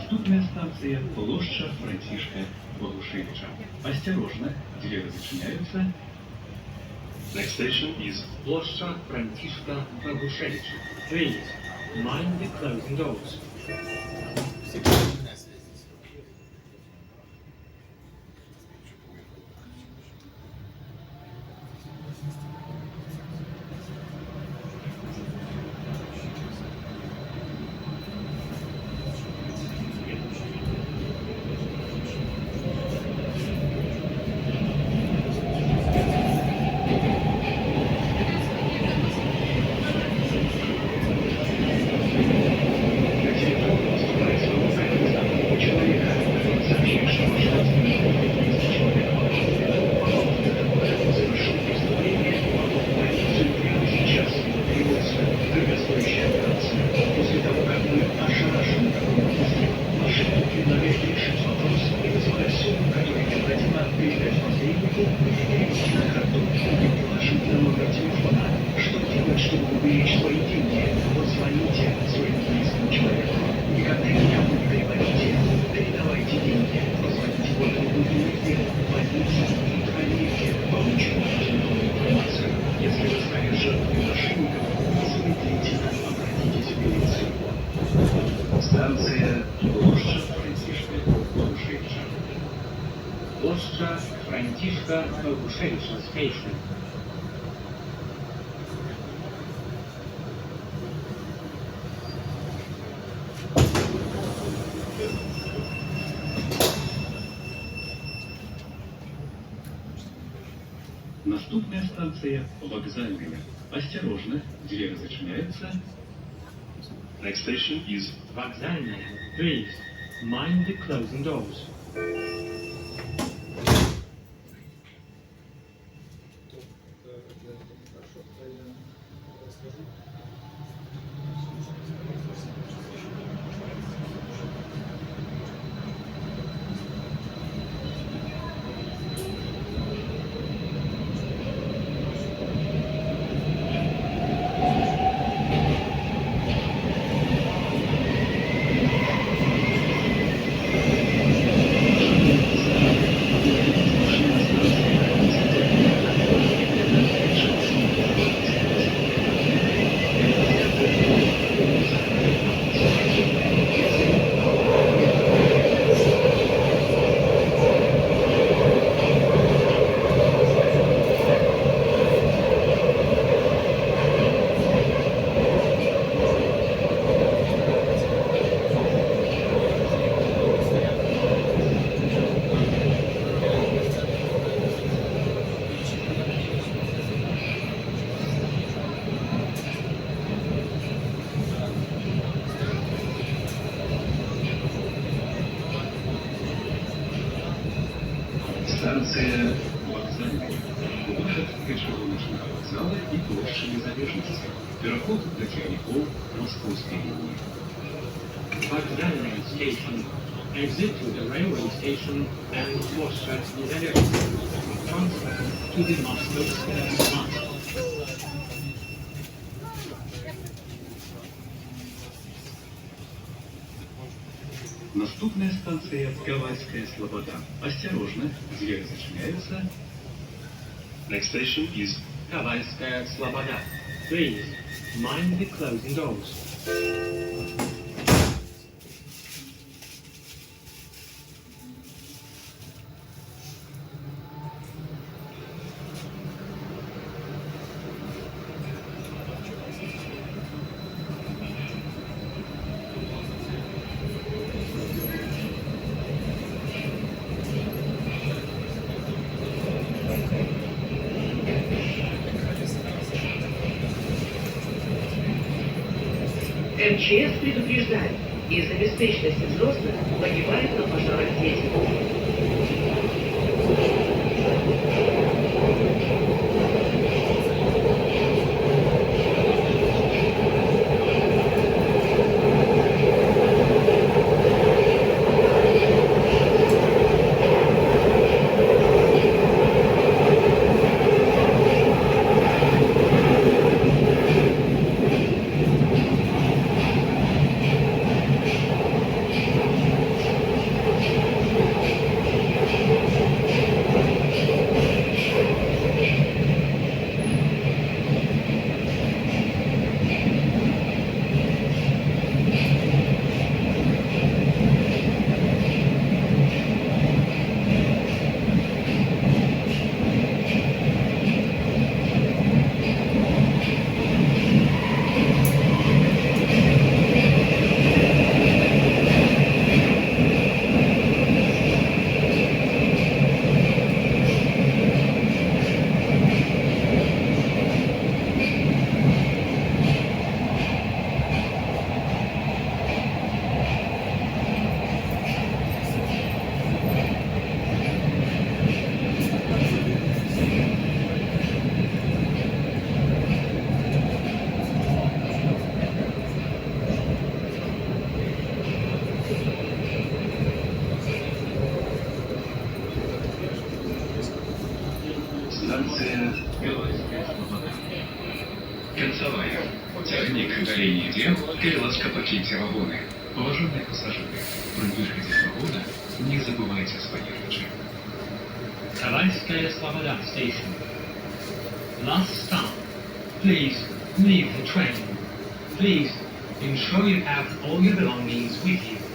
Наступная станция – площадь Франтишка Богушевича. Осторожно, двери зачиняются. Next station is Площа Франтишка Богушевича. Please, mind the closing doors. Станция площадь Франтишка Богушевича. Площа Франтишка Богушевича Station. Наступная станция – вокзальная. Осторожно, двери зачиняются. next station is Вокзальная. Please, mind the closing doors. Станция вокзальная. Выход пешеходного вокзала и площадь Независимости. Переход для керівників Московської лінії. Вокзальная station. Exit to the railway station and Площа Независимости. Transfer to the Moscowskaya Mosque. Наступная станция – Кавайская Слобода. Осторожно, двери зачиняются. next station is Кавайская Слобода. Please, mind the closing doors. МЧС предупреждает, из-за беспечности взрослых погибают на пожарах дети. Белорусская Слобода. Концевая. Тягни к линии дел, переласка покиньте вагоны. Уважаемые пассажиры, при выходе с вагона не забывайте о своей речи. Kavaiskaya Sloboda Station. Last stop. Please leave the train. Please ensure you have all your belongings with you.